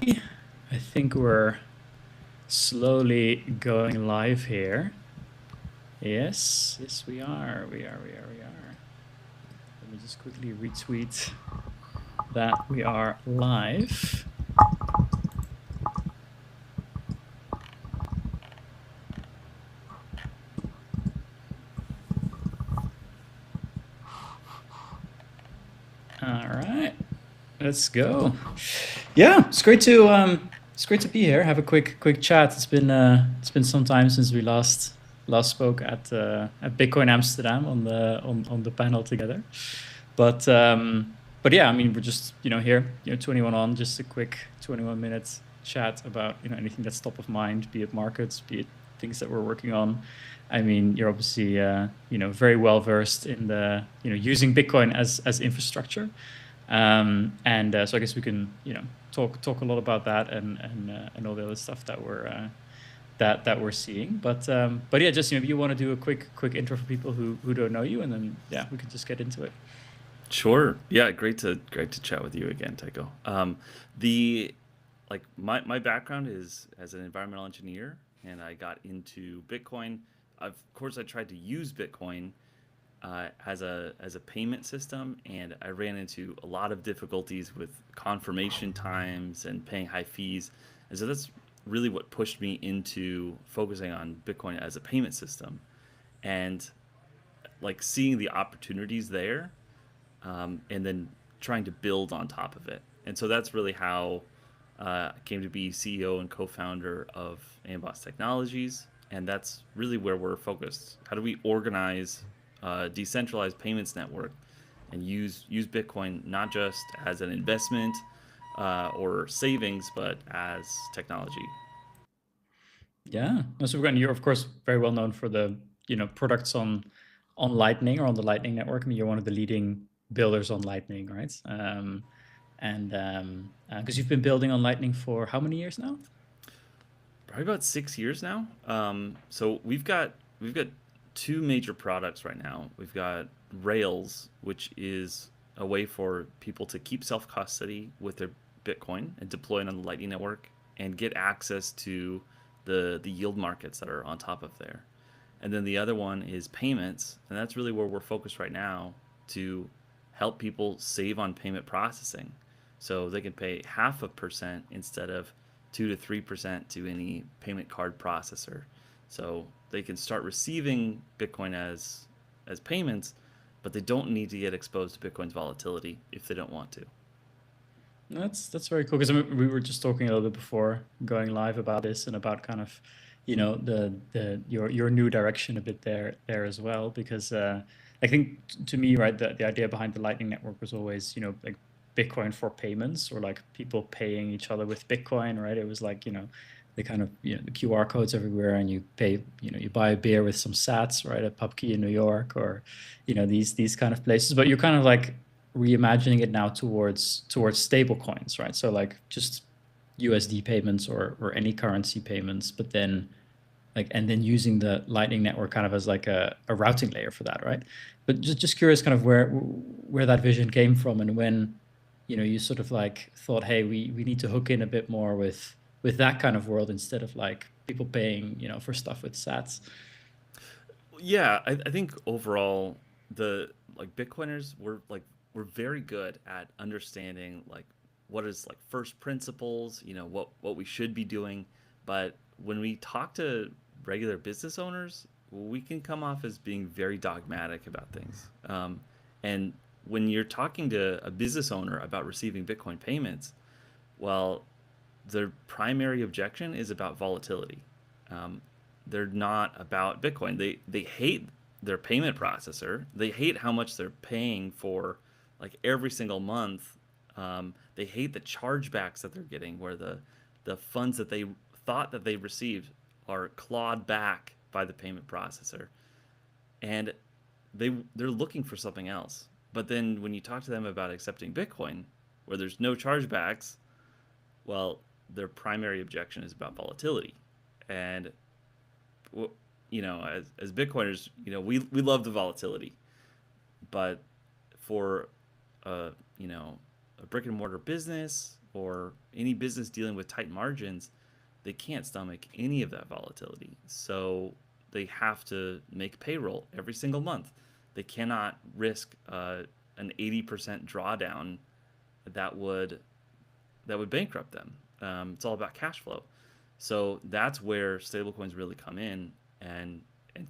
I think we're slowly going live here. Yes, yes, we are. We are. Let me just quickly retweet that we are live. All right, let's go. Yeah, it's great to be here. Have a quick chat. It's been some time since we last spoke at Bitcoin Amsterdam on the panel together. But yeah, I mean, we're just here, 21 on, just a quick 21 minutes chat about anything that's top of mind, be it markets, be it things that we're working on. I mean, you're obviously very well versed in the using Bitcoin as infrastructure. And so I guess we can talk a lot about that and all the other stuff that we're seeing. But yeah, just if you want to do a quick intro for people who don't know you, and then yeah, we can just get into it. Sure. Yeah, great to chat with you again, Tycho. The my background is as an environmental engineer, and I got into Bitcoin. Of course, I tried to use Bitcoin as a payment system, and I ran into a lot of difficulties with confirmation times and paying high fees. And so that's really what pushed me into focusing on Bitcoin as a payment system, and like seeing the opportunities there, and then trying to build on top of it. And so that's really how I came to be CEO and co-founder of Amboss Technologies, and that's really where we're focused. How do we organize a decentralized payments network and use Bitcoin not just as an investment or savings, but as technology? Yeah. So you're of course very well known for the products on Lightning or on the Lightning network. I mean, you're one of the leading builders on Lightning, right? And because you've been building on Lightning for how many years now? Probably about 6 years now. So we've got two major products right now. We've got Rails, which is a way for people to keep self custody with their Bitcoin and deploy it on the Lightning Network and get access to the yield markets that are on top of there. And then the other one is payments, and that's really where we're focused right now to help people save on payment processing. So they can pay 0.5% instead of 2 to 3% to any payment card processor. So they can start receiving Bitcoin as payments, but they don't need to get exposed to Bitcoin's volatility if they don't want to. That's very cool because I mean, we were just talking a little bit before going live about this and about kind of the your new direction a bit there as well because I think to me, right, the idea behind the Lightning Network was always like Bitcoin for payments, or like people paying each other with Bitcoin, right? It was like the kind of the QR codes everywhere, and you pay, you buy a beer with some sats, right, at Pubkey in New York, or these kind of places. But you're kind of like reimagining it now towards stable coins, right? So like just USD payments or any currency payments, but then and then using the Lightning Network kind of as like a routing layer for that, right? But just curious, kind of where that vision came from, and when you sort of like thought, hey, we need to hook in a bit more with that kind of world instead of like people paying for stuff with Sats. Yeah, I think overall the like Bitcoiners we're very good at understanding like what is like first principles, what we should be doing. But when we talk to regular business owners, we can come off as being very dogmatic about things. And when you're talking to a business owner about receiving Bitcoin payments, well, their primary objection is about volatility. Um, they're not about Bitcoin. They hate their payment processor. They hate how much they're paying for like every single month. They hate the chargebacks that they're getting, where the funds that they thought that they received are clawed back by the payment processor, and they're looking for something else. But then when you talk to them about accepting Bitcoin, where there's no chargebacks, well, their primary objection is about volatility. And as Bitcoiners, we love the volatility, but for a you know a brick and mortar business, or any business dealing with tight margins, they can't stomach any of that volatility. So they have to make payroll every single month. They cannot risk an 80% drawdown that would bankrupt them. It's all about cash flow. So that's where stablecoins really come in and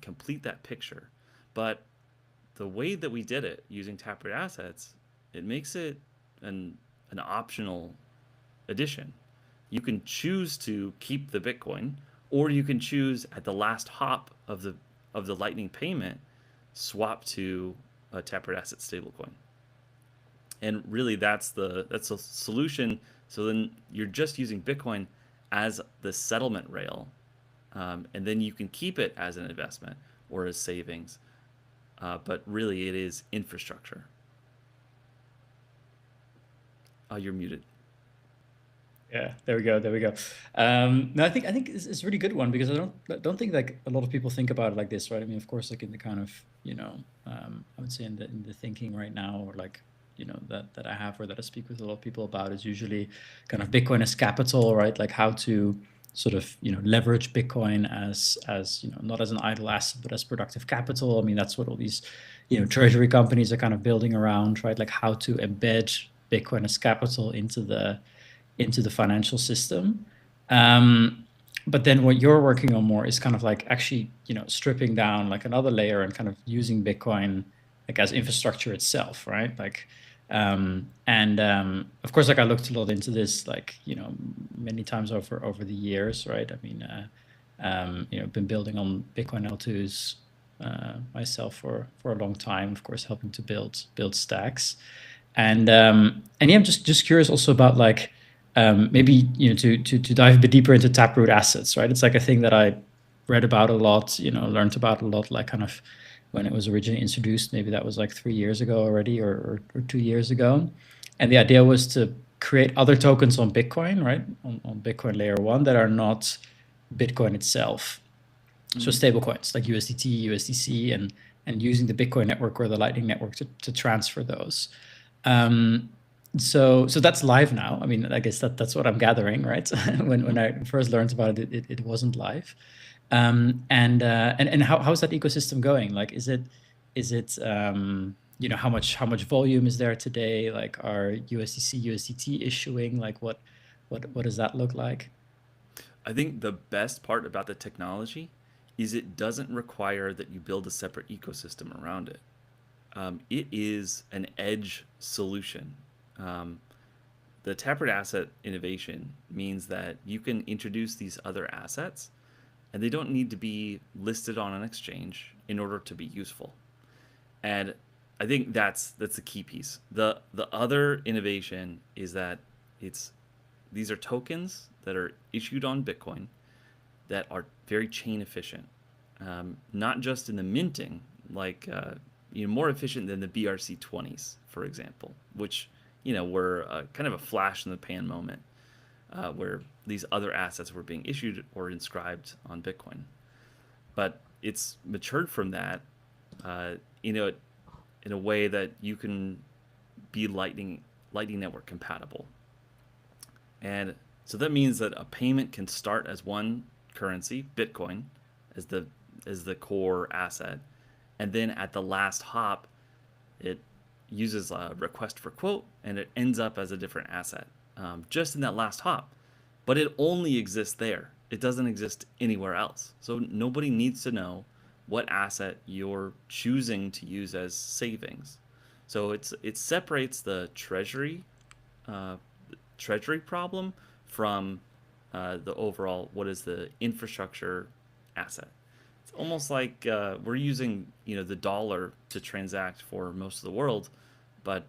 complete that picture. But the way that we did it using taproot assets, it makes it an optional addition. You can choose to keep the Bitcoin, or you can choose at the last hop of the Lightning payment, swap to a taproot asset stablecoin. And really, that's a solution. So then you're just using Bitcoin as the settlement rail, and then you can keep it as an investment or as savings. But really, it is infrastructure. Oh, you're muted. Yeah, there we go. There we go. No, I think it's a really good one because I don't think like a lot of people think about it like this, right? I mean, of course, like in the kind of I would say in the thinking right now, or like that I have or that I speak with a lot of people about is usually kind of Bitcoin as capital, right? Like how to sort of leverage Bitcoin as not as an idle asset but as productive capital. I mean, that's what all these treasury companies are kind of building around, right? Like how to embed Bitcoin as capital into the financial system. But then what you're working on more is kind of like actually, stripping down like another layer and kind of using Bitcoin like as infrastructure itself, right? Like, and of course, like I looked a lot into this, like, many times over the years, right? I mean, been building on Bitcoin L2s myself for a long time, of course, helping to build stacks. And yeah, I'm just curious also about like maybe to dive a bit deeper into taproot assets, right? It's like a thing that I read about a lot, learned about a lot, like kind of when it was originally introduced. Maybe that was like 3 years ago already, or 2 years ago. And the idea was to create other tokens on Bitcoin, right? On Bitcoin layer one that are not Bitcoin itself. So stable coins like USDT, USDC, and using the Bitcoin network or the Lightning network to transfer those. So that's live now. I mean, I guess that's what I'm gathering, right? When I first learned about it, it wasn't live. And how's that ecosystem going? Like, is it how much volume is there today? Like, are USDC, USDT issuing? Like, what does that look like? I think the best part about the technology is it doesn't require that you build a separate ecosystem around it. It is an edge solution. Um, the taproot asset innovation means that you can introduce these other assets, and they don't need to be listed on an exchange in order to be useful. And I think that's the key piece. The other innovation is that it's these are tokens that are issued on Bitcoin that are very chain efficient, not just in the minting, like more efficient than the BRC20s, for example, which were kind of a flash in the pan moment where these other assets were being issued or inscribed on Bitcoin. But it's matured from that, in a way that you can be Lightning Network compatible. And so that means that a payment can start as one currency, Bitcoin, as the core asset, and then at the last hop, it uses a request for quote, and it ends up as a different asset, just in that last hop. But it only exists there. It doesn't exist anywhere else. So nobody needs to know what asset you're choosing to use as savings. So it separates the treasury problem from the overall what is the infrastructure asset. It's almost like we're using the dollar to transact for most of the world, but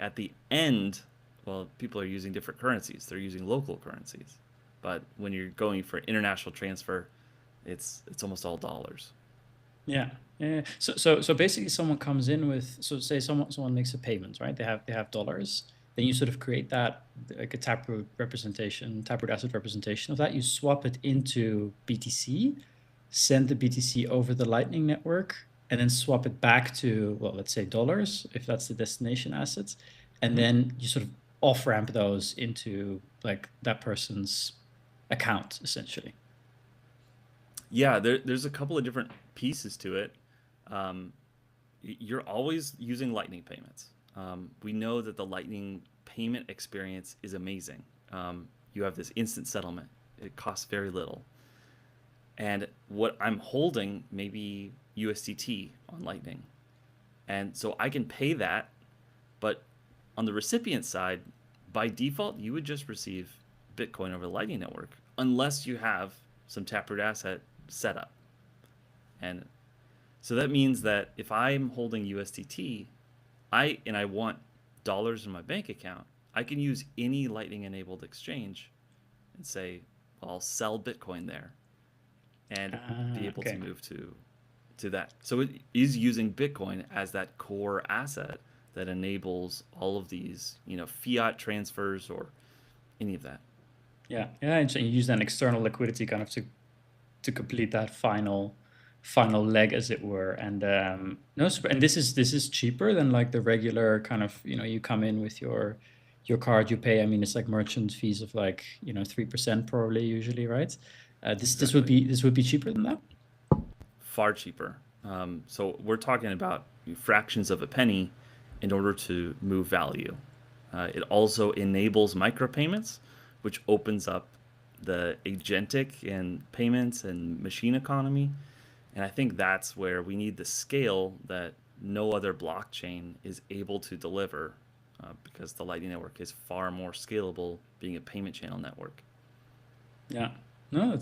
at the end, well, people are using different currencies. They're using local currencies, but when you're going for international transfer, it's almost all dollars. Yeah. Yeah. So basically someone comes in with, so say someone makes a payment, right? They have dollars. Then you sort of create that like a taproot asset representation of that. You swap it into BTC, send the BTC over the Lightning network, and then swap it back to, well, let's say dollars, if that's the destination assets. And Mm-hmm. then you sort of off ramp those into like that person's account essentially. Yeah, there's a couple of different pieces to it. Um, you're always using Lightning payments. We know that the Lightning payment experience is amazing. You have this instant settlement. It costs very little. And what I'm holding may be USDT on Lightning. And so I can pay that, but on the recipient side, by default, you would just receive Bitcoin over the Lightning Network unless you have some Taproot asset set up. And so that means that if I'm holding USDT, I want dollars in my bank account, I can use any Lightning enabled exchange and say, well, I'll sell Bitcoin there and be able to Okay. move to that. So it is using Bitcoin as that core asset that enables all of these, fiat transfers or any of that. Yeah. Yeah. And so you use an external liquidity kind of to complete that final leg, as it were. And no, and this is cheaper than like the regular kind of, you come in with your card, you pay. I mean, it's like merchant fees of like 3% probably usually, right? This would Exactly. be cheaper than that. Far cheaper. So we're talking about fractions of a penny in order to move value. It also enables micropayments, which opens up the agentic and payments and machine economy. And I think that's where we need the scale that no other blockchain is able to deliver, because the Lightning Network is far more scalable, being a payment channel network. Yeah. No,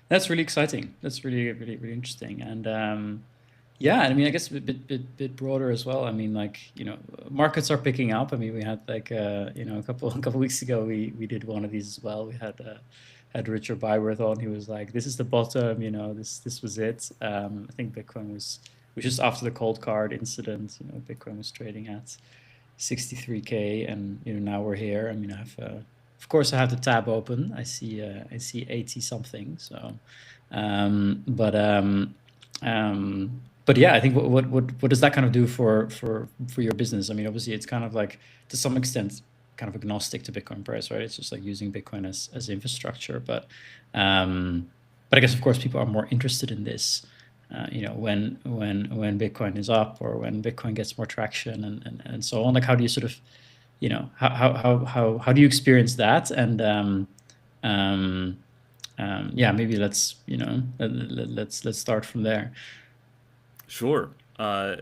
that's really exciting. That's really, really, really interesting. And yeah, I mean, I guess a bit broader as well. I mean, like, markets are picking up. I mean, we had like a couple weeks ago we did one of these as well. We had Richard Byworth on. He was like, "This is the bottom. This was it." I think Bitcoin was just after the cold card incident. Bitcoin was trading at 63K, and now we're here. I mean, of course I have the tab open. I see 80 something. So, um, but um, but yeah, I think what does that kind of do for your business? I mean, obviously it's kind of like to some extent kind of agnostic to Bitcoin price, right? It's just like using Bitcoin as infrastructure, but I guess of course people are more interested in this, when Bitcoin is up or when Bitcoin gets more traction and so on. Like, how do you sort of, how do you experience that? And yeah, maybe let's start from there. Sure. I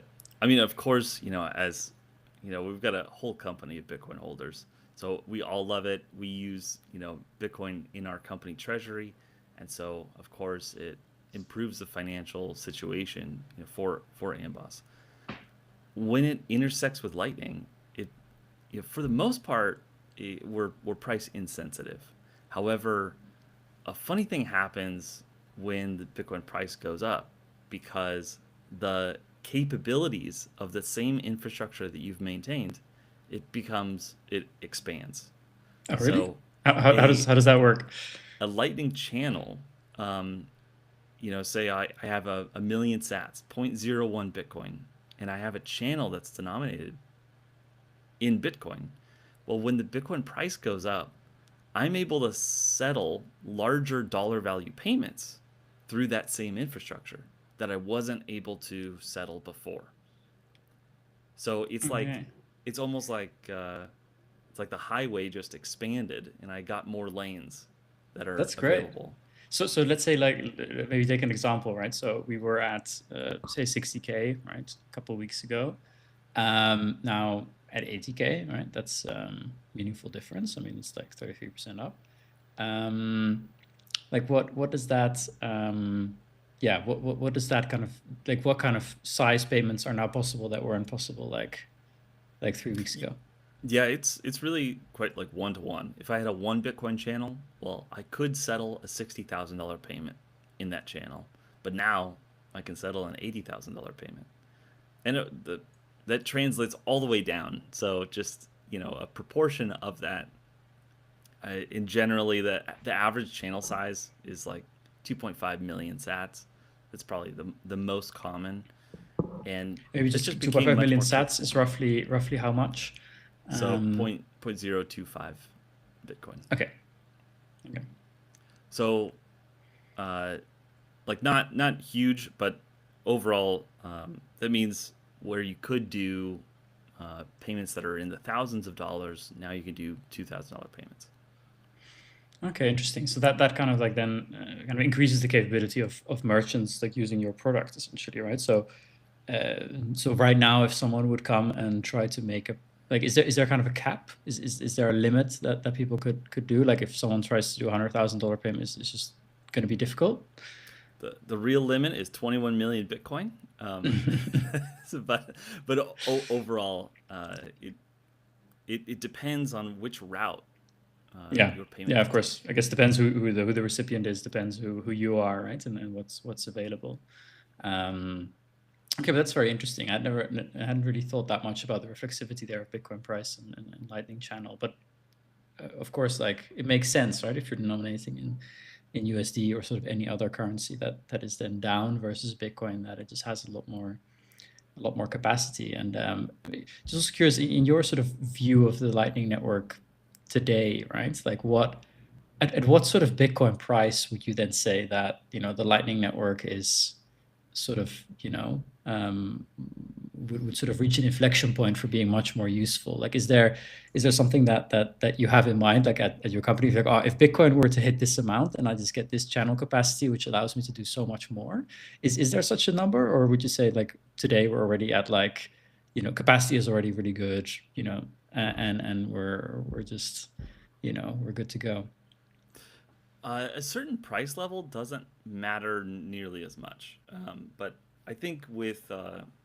mean, of course, as we've got a whole company of Bitcoin holders, so we all love it. We use, Bitcoin in our company treasury, and so of course it improves the financial situation, for Amboss. When it intersects with Lightning, it, for the most part, we're price insensitive. However, a funny thing happens when the Bitcoin price goes up, because the capabilities of the same infrastructure that you've maintained, it expands. Oh, really? So How does a how does that work? a Lightning channel, say I have a million sats, zero point zero 0.01 Bitcoin, and I have a channel that's denominated in Bitcoin. Well, when the Bitcoin price goes up, I'm able to settle larger dollar value payments through that same infrastructure that I wasn't able to settle before. So Okay, it's almost like it's like the highway just expanded, and I got more lanes that are that's great. available. So let's say, like, maybe take an example, right? So we were at say 60K, right, a couple of weeks ago. Now at 80K, right? That's meaningful difference. I mean, it's like 33% up. Um, like what does that yeah, what does that kind of, like, what kind of size payments are now possible that were impossible like 3 weeks ago? Yeah, it's really quite like one to one. If I had a one Bitcoin channel, well, I could settle a $60,000 payment in that channel, but now I can settle an $80,000 payment, and that translates all the way down. So just, a proportion of that. In generally, the average channel size is like 2.5 million Sats. That's probably the most common, and Maybe this just just became 2.5 much million more sats flexible. is roughly how much? So Um, point 0.025 Bitcoin. okay. Okay. So uh, like not huge, but overall, that means where you could do payments that are in the thousands of dollars, now you can do $2,000 payments. Okay, interesting. So that kind of like then kind of increases the capability of merchants like using your product essentially, right? So right now, if someone would come and try to make a like, is there kind of a cap? Is there a limit that people could do? Like, if someone tries to do $100,000 payments, it's just going to be difficult. The real limit is 21 million Bitcoin. So, overall, it depends on which route Yeah, your payment yeah, of can course. take. I guess depends who the recipient is, depends who you are, right? And what's available. Um, okay, but that's very interesting. I hadn't really thought that much about the reflexivity there of Bitcoin price and Lightning Channel. But of course, like it makes sense, right? If you're denominating in USD or sort of any other currency that is then down versus Bitcoin, that it just has a lot more capacity. And just curious, in your sort of view of the Lightning Network today, right? Like at what sort of Bitcoin price would you then say that the Lightning Network is sort of would sort of reach an inflection point for being much more useful? Like, is there something that you have in mind, like at your company? If like, oh, if Bitcoin were to hit this amount and I just get this channel capacity, which allows me to do so much more, is there such a number, or would you say like today we're already at like, capacity is already really good, and we're just, we're good to go. A certain price level doesn't matter nearly as much, but I think with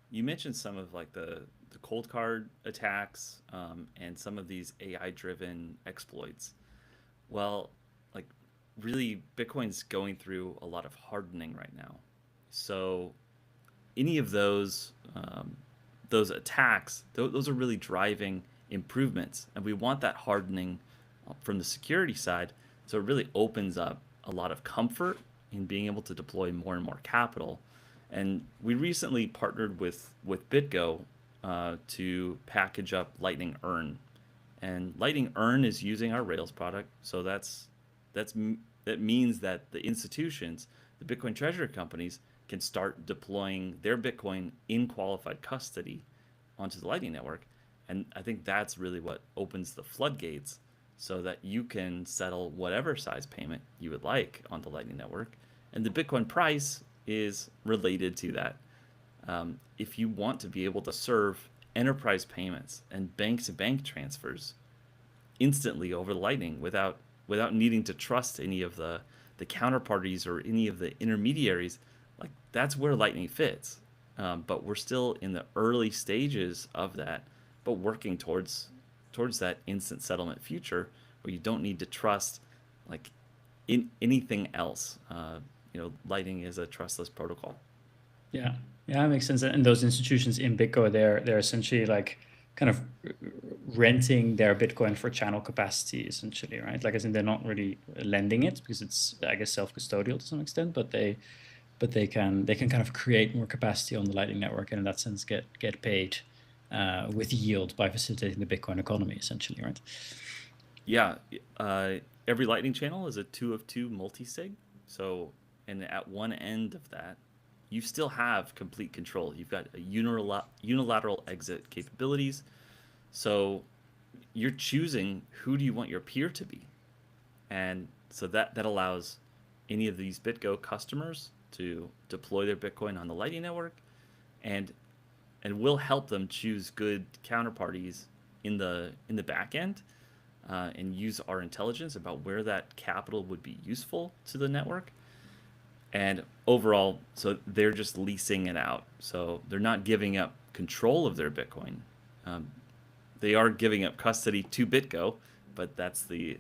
you mentioned some of like the cold card attacks and some of these AI driven exploits. Well, like really, Bitcoin's going through a lot of hardening right now. So any of those attacks, those are really driving improvements, and we want that hardening from the security side. So it really opens up a lot of comfort in being able to deploy more and more capital. And we recently partnered with BitGo to package up Lightning Earn, and Lightning Earn is using our Rails product. So that's that means that the institutions, the Bitcoin treasury companies, can start deploying their Bitcoin in qualified custody onto the Lightning Network. And I think that's really what opens the floodgates so that you can settle whatever size payment you would like on the Lightning Network. And the Bitcoin price is related to that. If you want to be able to serve enterprise payments and bank to bank transfers instantly over Lightning without needing to trust any of the counterparties or any of the intermediaries, like that's where Lightning fits. But we're still in the early stages of that, but working towards that instant settlement future where you don't need to trust like in anything else. Lightning is a trustless protocol. Yeah, yeah, that makes sense. And those institutions in Bitcoin, they're essentially like kind of renting their Bitcoin for channel capacity, essentially, right? Like, as in they're not really lending it because it's, I guess, self-custodial to some extent, but they can kind of create more capacity on the Lightning Network, and in that sense get paid with yield by facilitating the Bitcoin economy, essentially, right? Yeah, uh, every Lightning channel is a two of two multi-sig. So, and at one end of that, you still have complete control. You've got a unilateral exit capabilities. So you're choosing who do you want your peer to be, and so that allows any of these BitGo customers to deploy their Bitcoin on the Lightning Network, and will help them choose good counterparties in the back end, and use our intelligence about where that capital would be useful to the network. And overall, so they're just leasing it out. So they're not giving up control of their Bitcoin. Um, they are giving up custody to BitGo, but that's the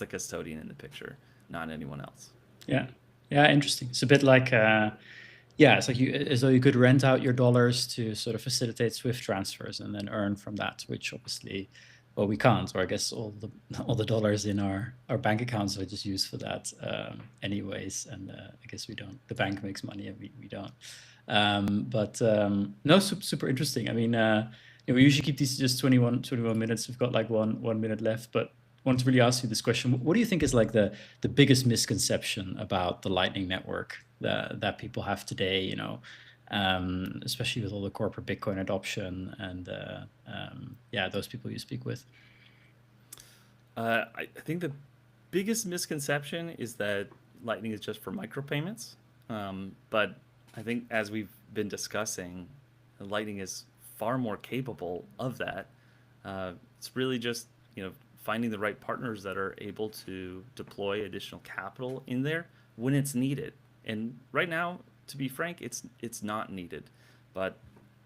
custodian in the picture, not anyone else. Yeah, yeah, interesting. It's a bit like yeah, it's like as though you could rent out your dollars to sort of facilitate Swift transfers and then earn from that, which obviously, well, we can't, or I guess all the dollars in our bank accounts are just used for that anyways, and I guess we don't. The bank makes money, and we don't. But no, super interesting. I mean, Yeah, we usually keep these just 21 minutes. We've got like one minute left, but I wanted to really ask you this question. What do you think is like the biggest misconception about the Lightning Network that people have today, especially with all the corporate Bitcoin adoption and yeah, those people you speak with? I think the biggest misconception is that Lightning is just for micropayments. But I think as we've been discussing, Lightning is far more capable of that. It's really just finding the right partners that are able to deploy additional capital in there when it's needed. And right now, to be frank, it's not needed. But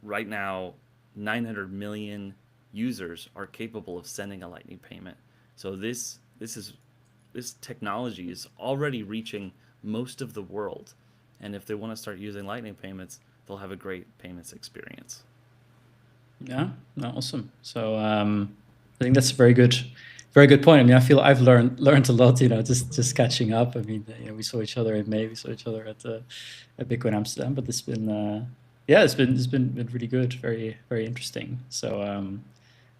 right now, 900 million users are capable of sending a Lightning payment. So this technology is already reaching most of the world, and if they want to start using Lightning payments, they'll have a great payments experience. Yeah, no, awesome. So I think that's a very good point. I mean, I feel I've learned a lot. Just catching up. I mean, we saw each other in May. We saw each other at Bitcoin Amsterdam. But it's been yeah, it's been really good. Very interesting. So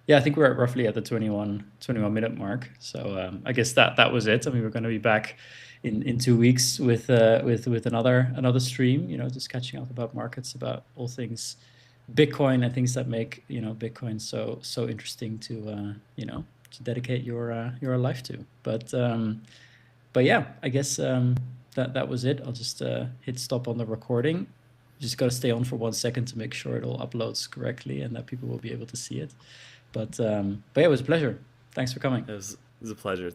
yeah, I think we're roughly at the 21 minute mark. So I guess that was it. I mean, we're going to be back in 2 weeks with another stream. Just catching up about markets, about all things Bitcoin and things that make Bitcoin so interesting to dedicate your life to. But yeah, I guess that was it. I'll just hit stop on the recording. Just got to stay on for 1 second to make sure it all uploads correctly and that people will be able to see it. But yeah, it was a pleasure. Thanks for coming. It was a pleasure.